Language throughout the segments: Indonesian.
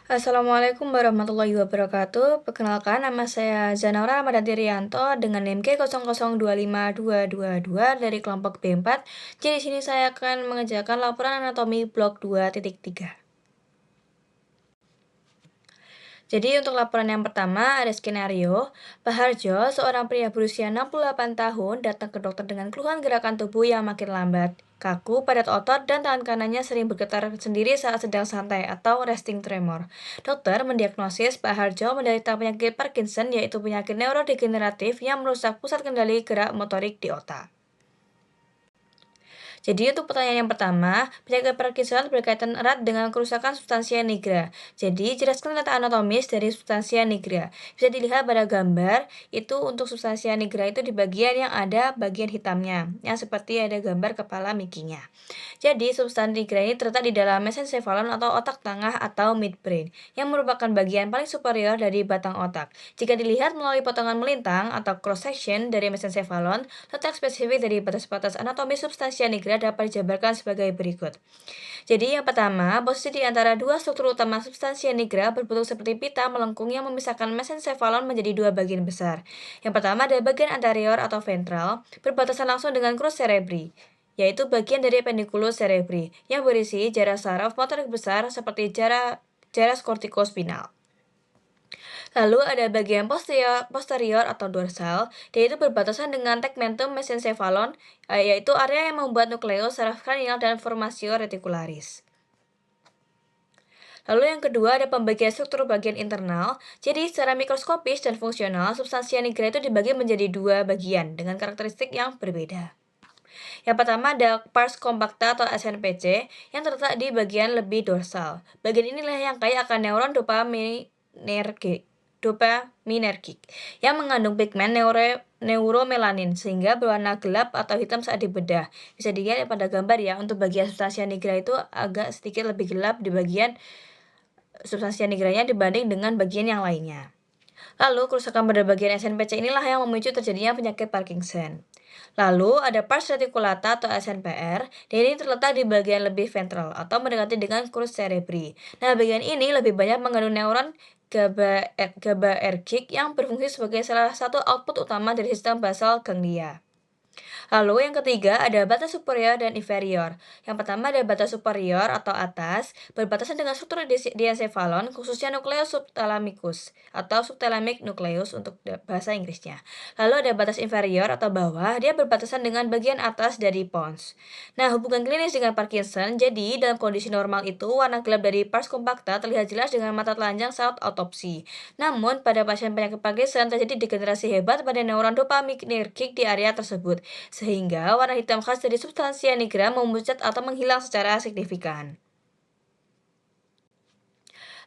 Assalamualaikum warahmatullahi wabarakatuh. Perkenalkan, nama saya Zanaura Ahmad Rianto dengan NIM K00252222 dari kelompok B4. Jadi di sini saya akan mengerjakan laporan anatomi blok 2.3. Jadi untuk laporan yang pertama ada skenario, Pak Harjo, seorang pria berusia 68 tahun, datang ke dokter dengan keluhan gerakan tubuh yang makin lambat, kaku, padat otot, dan tangan kanannya sering bergetar sendiri saat sedang santai atau resting tremor. Dokter mendiagnosis Pak Harjo menderita penyakit Parkinson, yaitu penyakit neurodegeneratif yang merusak pusat kendali gerak motorik di otak. Jadi untuk pertanyaan yang pertama, penyakit Parkinson berkaitan erat dengan kerusakan substansia nigra. Jadi jelaskan letak anatomis dari substansia nigra. Bisa dilihat pada gambar, itu untuk substansia nigra itu di bagian yang ada bagian hitamnya, yang seperti ada gambar kepala Mickey-nya. Jadi substansi nigra ini terletak di dalam mesencephalon atau otak tengah atau midbrain, yang merupakan bagian paling superior dari batang otak. Jika dilihat melalui potongan melintang atau cross section dari mesencephalon, letak spesifik dari batas-batas anatomi substansia nigra dapat dijabarkan sebagai berikut. Jadi yang pertama, posisi di antara dua struktur utama substansia nigra berbentuk seperti pita melengkung yang memisahkan mesencephalon menjadi dua bagian besar. Yang pertama ada bagian anterior atau ventral, berbatasan langsung dengan crus cerebri, yaitu bagian dari pendikulus cerebri, yang berisi jarak saraf motorik besar seperti jaras kortikospinal. Lalu ada bagian posterior atau dorsal, yaitu berbatasan dengan tegmentum mesencephalon, yaitu area yang membuat nukleus saraf kranial dan formasio reticularis. Lalu yang kedua ada pembagian struktur bagian internal. Jadi secara mikroskopis dan fungsional, substansia nigra itu dibagi menjadi dua bagian dengan karakteristik yang berbeda. Yang pertama ada pars compacta atau SNPC yang terletak di bagian lebih dorsal. Bagian inilah yang kaya akan neuron dopaminergic yang mengandung pigmen neuromelanin sehingga berwarna gelap atau hitam saat dibedah. Bisa dilihat pada gambar ya, untuk bagian substansia nigra itu agak sedikit lebih gelap di bagian substansia nigranya dibanding dengan bagian yang lainnya. Lalu, kerusakan pada bagian SNPC inilah yang memicu terjadinya penyakit Parkinson. Lalu, ada pars reticulata atau SNPR, dan ini terletak di bagian lebih ventral atau mendekati dengan crus cerebri. Nah, bagian ini lebih banyak mengandung neuron GABAergic yang berfungsi sebagai salah satu output utama dari sistem basal ganglia. Lalu yang ketiga ada batas superior dan inferior. Yang pertama ada batas superior atau atas, berbatasan dengan struktur diencephalon, khususnya nukleus subthalamicus atau subthalamic nucleus untuk bahasa Inggrisnya. Lalu ada batas inferior atau bawah, dia berbatasan dengan bagian atas dari pons. Nah, hubungan klinis dengan Parkinson, jadi dalam kondisi normal itu warna gelap dari pars compacta terlihat jelas dengan mata telanjang saat autopsi. Namun, pada pasien penyakit Parkinson terjadi degenerasi hebat pada neuron dopaminergic di area tersebut, sehingga warna hitam khas dari substansia nigra memucat atau menghilang secara signifikan.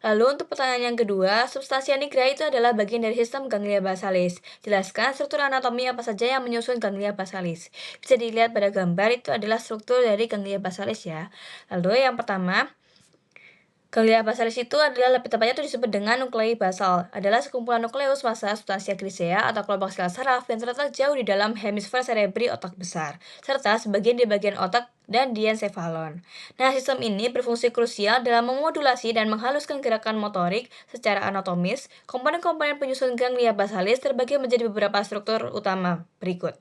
Lalu untuk pertanyaan yang kedua, substansia nigra itu adalah bagian dari sistem ganglia basalis. Jelaskan struktur anatomi apa saja yang menyusun ganglia basalis. Bisa dilihat pada gambar, itu adalah struktur dari ganglia basalis ya. Lalu yang pertama, ganglia basalis itu adalah lebih tepatnya itu disebut dengan nuklei basal. Adalah sekumpulan nukleus massa substansia grisea atau kelompok sel saraf yang terletak jauh di dalam hemisfer cerebri otak besar, serta sebagian di bagian otak dan diencephalon. Nah, sistem ini berfungsi krusial dalam memodulasi dan menghaluskan gerakan motorik secara anatomis. Komponen-komponen penyusun ganglia basalis terbagi menjadi beberapa struktur utama berikut.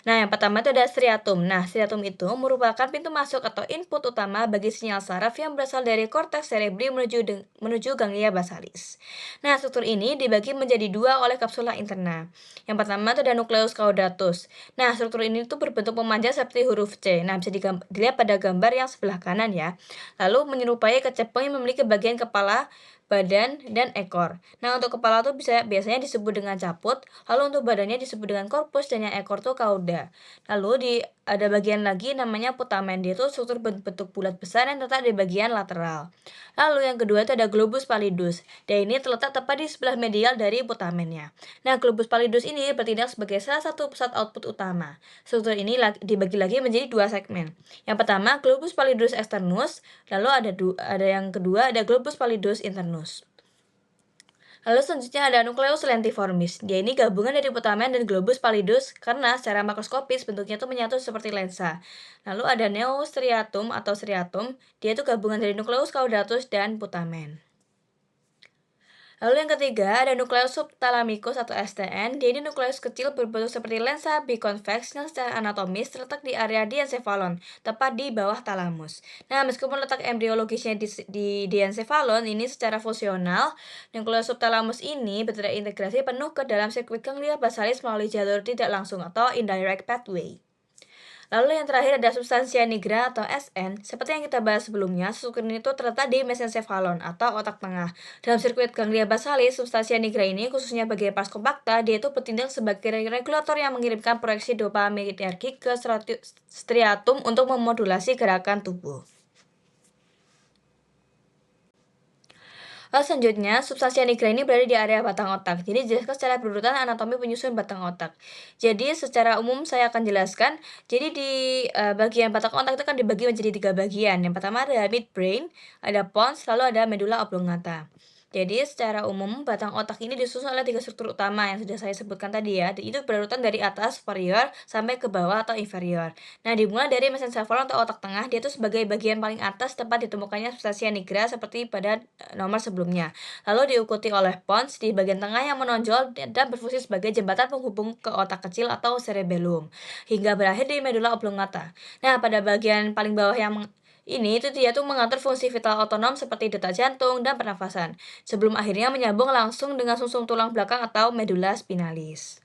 Nah, yang pertama itu ada striatum. Nah, striatum itu merupakan pintu masuk atau input utama bagi sinyal saraf yang berasal dari korteks cerebri menuju ganglia basalis. Nah, struktur ini dibagi menjadi dua oleh kapsula interna. Yang pertama itu ada nucleus caudatus. Nah, struktur ini tuh berbentuk memanjang seperti huruf C. Nah, bisa dilihat pada gambar yang sebelah kanan ya. Lalu menyerupai kecepong yang memiliki bagian kepala, badan, dan ekor. Nah, untuk kepala tuh biasanya disebut dengan caput, lalu untuk badannya disebut dengan korpus, dan yang ekor tuh cauda. Lalu ada bagian lagi namanya putamen, dia tuh struktur bentuk bulat besar yang terletak di bagian lateral. Lalu yang kedua itu ada globus pallidus, dan ini terletak tepat di sebelah medial dari putamennya. Nah, globus pallidus ini bertindak sebagai salah satu pusat output utama. Struktur ini dibagi lagi menjadi dua segmen. Yang pertama, globus pallidus externus, lalu ada yang kedua ada globus pallidus internus. Lalu selanjutnya ada nukleus lentiformis. Dia ini gabungan dari putamen dan globus pallidus karena secara makroskopis bentuknya itu menyatu seperti lensa. Lalu ada neostriatum atau striatum. Dia itu gabungan dari nukleus caudatus dan putamen. Lalu yang ketiga ada nukleus subthalamikus atau STN. Dia ini nukleus kecil berbentuk seperti lensa biconvex yang secara anatomis terletak di area diencephalon, tepat di bawah talamus. Nah, meskipun letak embriologisnya di diencephalon ini secara fungsional, nukleus subthalamus ini berintegrasi penuh ke dalam sirkuit ganglia basalis melalui jalur tidak langsung atau indirect pathway. Lalu yang terakhir ada substansia nigra atau SN. Seperti yang kita bahas sebelumnya, struktur ini tuh terletak di mesencephalon atau otak tengah. Dalam sirkuit ganglia basalis, substansia nigra ini khususnya bagian pars compacta, dia itu bertindak sebagai regulator yang mengirimkan proyeksi dopaminergik ke striatum untuk memodulasi gerakan tubuh. Lalu selanjutnya, substansia nigra ini berada di area batang otak. Jadi jelaskan secara berurutan anatomi penyusun batang otak. Jadi secara umum saya akan jelaskan. Jadi di bagian batang otak itu kan dibagi menjadi 3 bagian. Yang pertama ada midbrain, ada pons, lalu ada medulla oblongata. Jadi secara umum batang otak ini disusun oleh 3 struktur utama yang sudah saya sebutkan tadi ya. Itu berurutan dari atas superior sampai ke bawah atau inferior. Nah, dimulai dari mesencephalon atau otak tengah, dia itu sebagai bagian paling atas tempat ditemukannya substansia nigra seperti pada nomor sebelumnya. Lalu diikuti oleh pons di bagian tengah yang menonjol dan berfungsi sebagai jembatan penghubung ke otak kecil atau cerebellum, hingga berakhir di medulla oblongata. Nah, pada bagian paling bawah yang ini itu dia tuh mengatur fungsi vital otonom seperti detak jantung dan pernafasan, sebelum akhirnya menyambung langsung dengan sumsum tulang belakang atau medulla spinalis.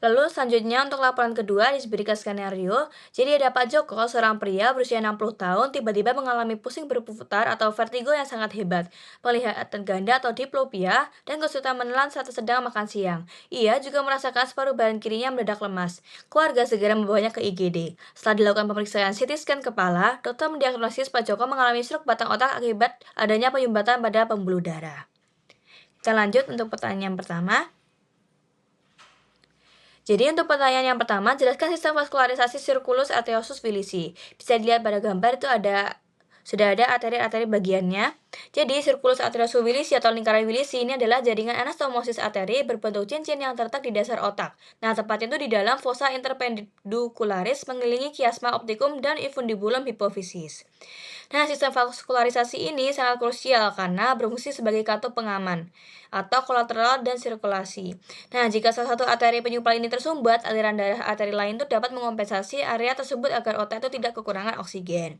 Lalu selanjutnya untuk laporan kedua diberikan skenario. Jadi ada Pak Joko, seorang pria berusia 60 tahun, tiba-tiba mengalami pusing berputar atau vertigo yang sangat hebat, penglihatan ganda atau diplopia, dan kesulitan menelan saat sedang makan siang. Ia juga merasakan separuh badan kirinya mendadak lemas. Keluarga segera membawanya ke IGD. Setelah dilakukan pemeriksaan CT scan kepala, dokter mendiagnosis Pak Joko mengalami stroke batang otak akibat adanya penyumbatan pada pembuluh darah. Kita lanjut untuk pertanyaan pertama. Jadi untuk pertanyaan yang pertama, jelaskan sistem vaskularisasi sirkulus arteriosus vilisi. Bisa dilihat pada gambar itu sudah ada arteri-arteri bagiannya. Jadi sirkulus arteriosus vilisi atau lingkaran vilisi ini adalah jaringan anastomosis arteri berbentuk cincin yang terletak di dasar otak. Nah, tepatnya itu di dalam fossa interpendicularis mengelilingi kiasma optikum dan infundibulum hipofisis. Nah, sistem vaskularisasi ini sangat krusial karena berfungsi sebagai katup pengaman atau kolateral dan sirkulasi. Nah, jika salah satu arteri penyuplai ini tersumbat, aliran darah arteri lain itu dapat mengompensasi area tersebut agar otak itu tidak kekurangan oksigen.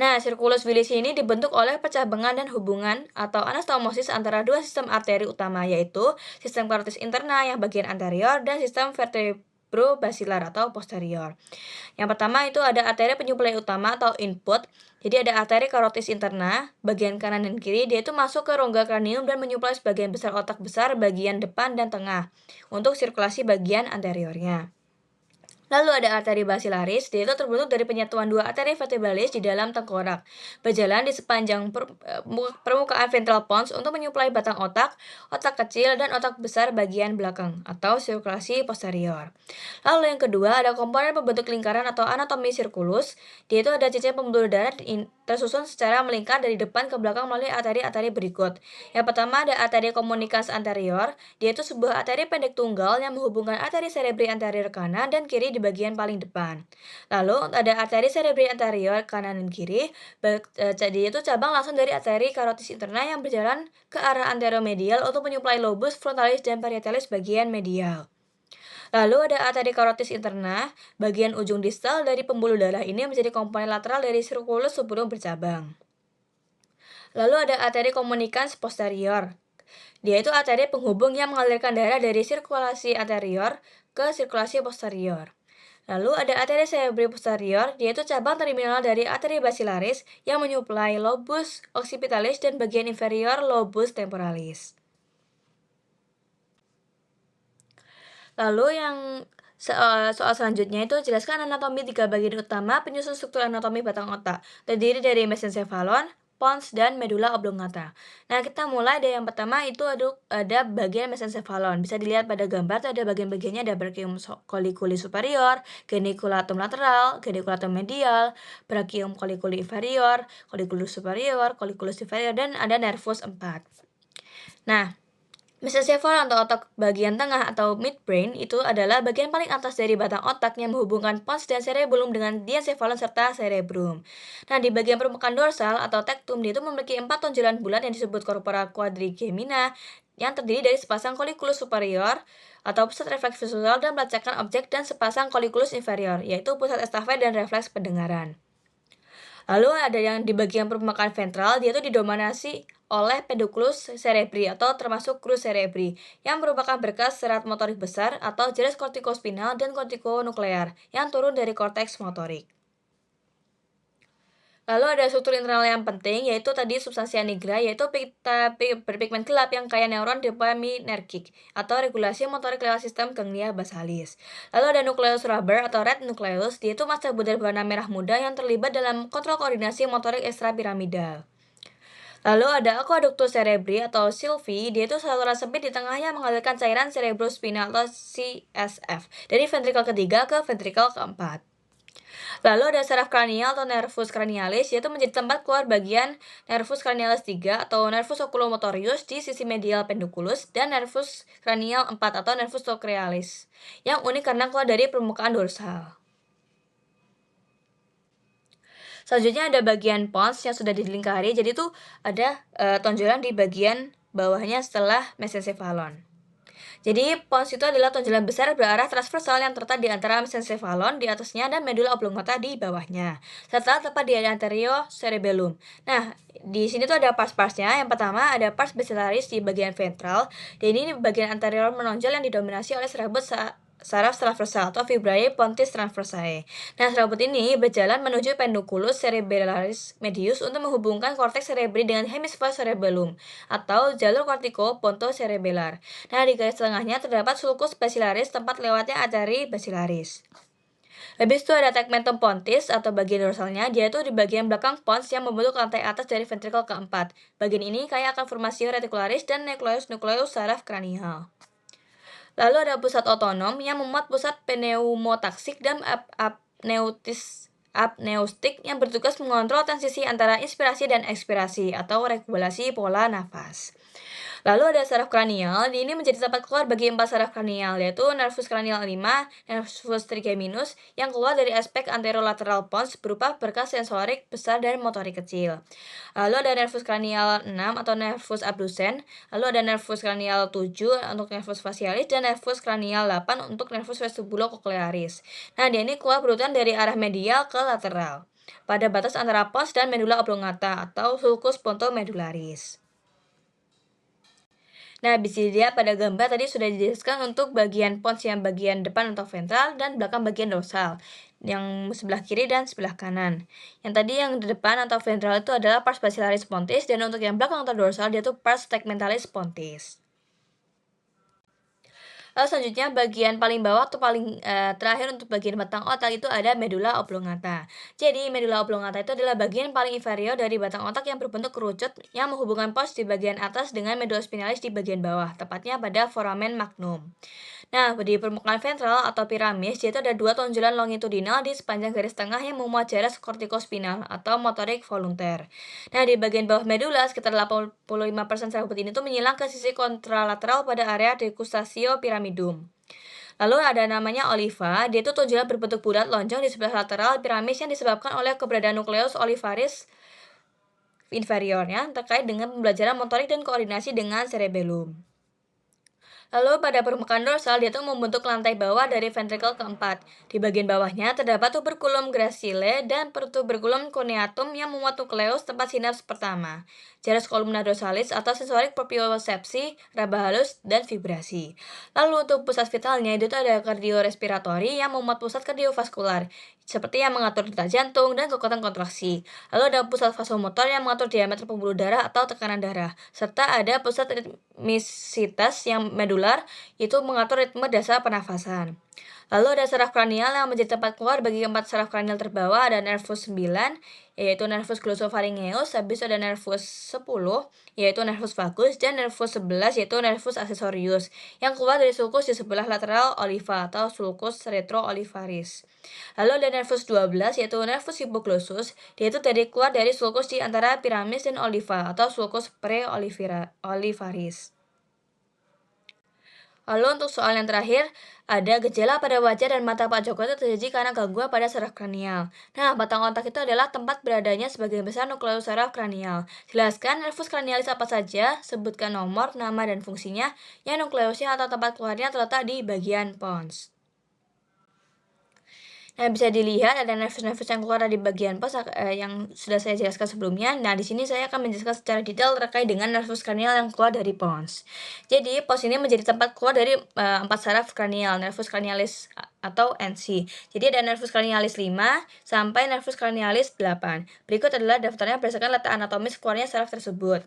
Nah, sirkulus vilisi ini dibentuk oleh pecahbengan dan hubungan atau anastomosis antara dua sistem arteri utama, yaitu sistem karotis interna yang bagian anterior dan sistem vertebrobasilar atau posterior. Yang pertama itu ada arteri penyuplai utama atau input. Jadi ada arteri karotis interna, bagian kanan dan kiri, dia itu masuk ke rongga kranium dan menyuplai sebagian besar otak besar bagian depan dan tengah untuk sirkulasi bagian anteriornya. Lalu ada arteri basilaris, dia itu terbentuk dari penyatuan dua arteri vertebralis di dalam tengkorak, berjalan di sepanjang permukaan ventral pons untuk menyuplai batang otak, otak kecil, dan otak besar bagian belakang, atau sirkulasi posterior. Lalu yang kedua ada komponen pembentuk lingkaran atau anatomi sirkulus, dia itu ada cincin pembuluh darah tersusun secara melingkar dari depan ke belakang melalui arteri-arteri berikut. Yang pertama ada arteri komunikas anterior, dia itu sebuah arteri pendek tunggal yang menghubungkan arteri cerebri anterior kanan dan kiri di bagian paling depan. Lalu ada arteri cerebri anterior kanan dan kiri, jadi itu cabang langsung dari arteri karotis interna yang berjalan ke arah anteromedial untuk menyuplai lobus frontalis dan parietalis bagian medial. Lalu ada arteri karotis interna, bagian ujung distal dari pembuluh darah ini menjadi komponen lateral dari sirkulus sebelum bercabang. Lalu ada arteri komunikans posterior. Dia itu arteri penghubung yang mengalirkan darah dari sirkulasi anterior ke sirkulasi posterior. Lalu ada arteri cerebri posterior, dia itu cabang terminal dari arteri basilaris yang menyuplai lobus occipitalis dan bagian inferior lobus temporalis. Lalu yang soal selanjutnya itu jelaskan anatomi 3 bagian utama penyusun struktur anatomi batang otak, terdiri dari mesencephalon, pons, dan medulla oblongata. Nah, kita mulai dari yang pertama itu ada bagian mesencephalon. Bisa dilihat pada gambar tuh ada bagian-bagiannya, ada brachium colliculi superior, geniculatum lateral, geniculatum medial, brachium colliculi inferior, colliculus superior, colliculus inferior, dan ada nervus 4. Nah, Mesencephalon atau otak bagian tengah atau midbrain itu adalah bagian paling atas dari batang otak yang menghubungkan pons dan cerebellum dengan diencephalon serta cerebrum. Nah, di bagian permukaan dorsal atau tectum dia itu memiliki 4 tonjolan bulat yang disebut corpora quadrigemina yang terdiri dari sepasang colliculus superior atau pusat refleks visual dan pelacakan objek dan sepasang colliculus inferior yaitu pusat estafet dan refleks pendengaran. Lalu ada yang di bagian permukaan ventral, dia itu didominasi oleh pedunculus cerebri atau termasuk crus cerebri, yang merupakan berkas serat motorik besar atau jenis kortikospinal dan kortikonuklear yang turun dari korteks motorik. Lalu ada struktur internal yang penting, yaitu tadi substansia nigra, yaitu pita berpigmen gelap yang kaya neuron dopaminergic, atau regulasi motorik lewat sistem ganglia basalis. Lalu ada nukleus rubber atau red nucleus, yaitu massa butir berwarna merah muda yang terlibat dalam kontrol koordinasi motorik ekstrapiramidal. Lalu ada aqueductus cerebri atau Sylvie, dia itu saluran sempit di tengahnya mengalirkan cairan cerebrospinal atau CSF dari ventrikel ketiga ke ventrikel keempat. Lalu ada saraf kranial atau nervus cranialis, yaitu menjadi tempat keluar bagian nervus cranialis 3 atau nervus oculomotorius di sisi medial pedunculus dan nervus cranial 4 atau nervus sacroiliacis, yang unik karena keluar dari permukaan dorsal. Selanjutnya ada bagian pons yang sudah dilingkari, jadi itu ada tonjolan di bagian bawahnya setelah mesencephalon. Jadi, pons itu adalah tonjolan besar berarah transversal yang terletak di antara mesencephalon di atasnya dan medula oblongata di bawahnya, serta tepat di anterior cerebellum. Nah, di sini tuh ada pars-parsnya. Yang pertama ada pars bacillaris di bagian ventral, dan ini bagian anterior menonjol yang didominasi oleh serabut saraf transversal atau fibrae pontis transversae. Nah, serabut ini berjalan menuju pedunculus cerebellaris medius untuk menghubungkan korteks cerebri dengan hemisfer cerebellum atau jalur kortiko pontocerebellar. Nah, di garis tengahnya terdapat sulcus bacillaris tempat lewatnya arteri bacillaris. Habis itu ada tegmentum pontis atau bagian dorsalnya, dia itu di bagian belakang pons yang membentuk lantai atas dari ventrikel keempat. Bagian ini kaya akan formasi reticularis dan nucleus saraf kranial. Lalu ada pusat otonom yang memuat pusat pneumotaksik dan apneustik yang bertugas mengontrol transisi antara inspirasi dan ekspirasi atau regulasi pola nafas. Lalu ada saraf kranial, ini menjadi tempat keluar bagi 4 saraf kranial, yaitu nervus kranial 5, nervus trigeminus, yang keluar dari aspek anterolateral pons berupa berkas sensorik besar dan motorik kecil. Lalu ada nervus kranial 6 atau nervus abducens, lalu ada nervus kranial 7 untuk nervus facialis, dan nervus kranial 8 untuk nervus vestibulocochlearis. Nah, dia ini keluar berurutan dari arah medial ke lateral, pada batas antara pons dan medula oblongata atau sulcus pontomedularis. Nah, bisa dilihat pada gambar tadi sudah dijelaskan untuk bagian pons yang bagian depan atau ventral dan belakang bagian dorsal, yang sebelah kiri dan sebelah kanan. Yang tadi yang di depan atau ventral itu adalah pars bacillaris pontis, dan untuk yang belakang atau dorsal dia itu pars tegmentalis pontis. Lalu selanjutnya bagian paling bawah atau paling terakhir untuk bagian batang otak itu ada medula oblongata. Jadi medula oblongata itu adalah bagian paling inferior dari batang otak yang berbentuk kerucut yang menghubungkan pons di bagian atas dengan medula spinalis di bagian bawah, tepatnya pada foramen magnum. Nah, di permukaan ventral atau piramis, yaitu ada 2 tonjolan longitudinal di sepanjang garis tengah yang memuat jaras kortikospinal atau motorik volunteer. Nah, di bagian bawah medula, sekitar 85% serabut ini tuh menyilang ke sisi kontralateral pada area decustatio pyramidum. Lalu ada namanya oliva, dia itu tonjolan berbentuk bulat lonjong di sebelah lateral piramis yang disebabkan oleh keberadaan nukleus olivaris inferiornya terkait dengan pembelajaran motorik dan koordinasi dengan cerebellum. Lalu pada permukaan dorsal dia tuh membentuk lantai bawah dari ventrikel keempat. Di bagian bawahnya terdapat tuberculum gracile dan tuberculum corneatum yang memuat nukleus tempat sinaps pertama, jaris columna dorsalis atau sensorik propriocepsi, raba halus, dan vibrasi. Lalu untuk pusat vitalnya itu tuh ada kardiorespiratory yang memuat pusat kardiovaskular, seperti yang mengatur detak jantung dan kekuatan kontraksi. Lalu ada pusat vasomotor yang mengatur diameter pembuluh darah atau tekanan darah, serta ada pusat ritmisitas yang medular, itu mengatur ritme dasar pernafasan. Lalu ada saraf kranial yang menjadi tempat keluar bagi 4 saraf kranial terbawah, ada nervus 9, yaitu nervus glossopharyngeus, habis ada nervus 10, yaitu nervus vagus, dan nervus 11, yaitu nervus accessorius, yang keluar dari sulcus di sebelah lateral oliva atau sulcus retroolivaris. Lalu ada nervus 12, yaitu nervus hypoglossus, yaitu keluar dari sulcus di antara piramis dan oliva atau sulcus preolivaris. Lalu untuk soal yang terakhir, ada gejala pada wajah dan mata Pak Joko itu terjadi karena gangguan pada saraf kranial. Nah, batang otak itu adalah tempat beradanya sebagian besar nukleus saraf kranial. Jelaskan nervus kranialis apa saja, sebutkan nomor, nama, dan fungsinya, yang nukleusnya atau tempat keluarnya terletak di bagian pons. Nah, bisa dilihat ada nervus-nervus yang keluar dari bagian pos yang sudah saya jelaskan sebelumnya. Nah, di sini saya akan menjelaskan secara detail terkait dengan nervus kranial yang keluar dari pons. Jadi, pons ini menjadi tempat keluar dari empat saraf kranial, nervus kranialis atau NC. Jadi ada nervus kranialis 5 sampai nervus kranialis 8. Berikut adalah daftarnya berdasarkan letak anatomis keluarnya saraf tersebut.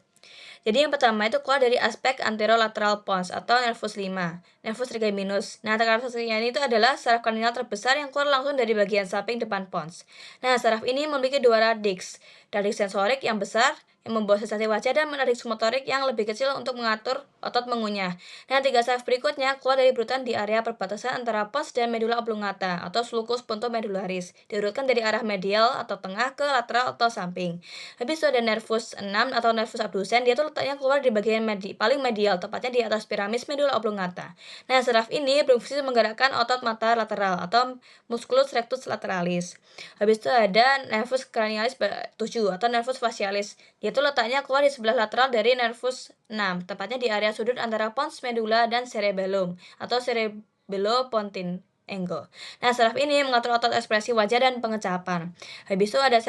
Jadi yang pertama itu keluar dari aspek anterolateral pons atau nervus 5, nervus trigeminus. Nah, nervusnya ini itu adalah saraf kranial terbesar yang keluar langsung dari bagian samping depan pons. Nah, saraf ini memiliki dua radix, radix sensorik yang besar yang membawa sensasi wajah dan radix motorik yang lebih kecil untuk mengatur otot mengunyah. Nah, tiga saraf berikutnya keluar dari berurutan di area perbatasan antara pons dan medula oblongata atau sulcus pontomedularis, diurutkan dari arah medial atau tengah ke lateral atau samping. Habis itu ada nervus 6 atau nervus abducens, dia tuh letaknya keluar di bagian paling medial, tepatnya di atas piramis medula oblongata. Nah, saraf ini berfungsi menggerakkan otot mata lateral atau musculus rectus lateralis. Habis itu ada nervus cranialis 7 atau nervus facialis. Dia tuh letaknya keluar di sebelah lateral dari nervus 6, tepatnya di area sudut antara pons medula dan cerebellum atau cerebellopontine angle. Nah, saraf ini mengatur otot ekspresi wajah dan pengecapan. Habis itu ada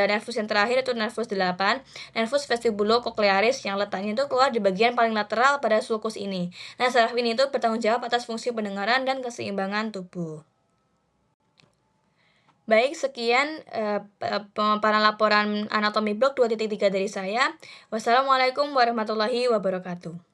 nervus yang terakhir itu nervus 8, nervus vestibulococlearis yang letaknya itu keluar di bagian paling lateral pada sulcus ini. Nah, saraf ini itu bertanggung jawab atas fungsi pendengaran dan keseimbangan tubuh. Baik, sekian pemaparan laporan anatomi blok 2.3 dari saya. Wassalamualaikum warahmatullahi wabarakatuh.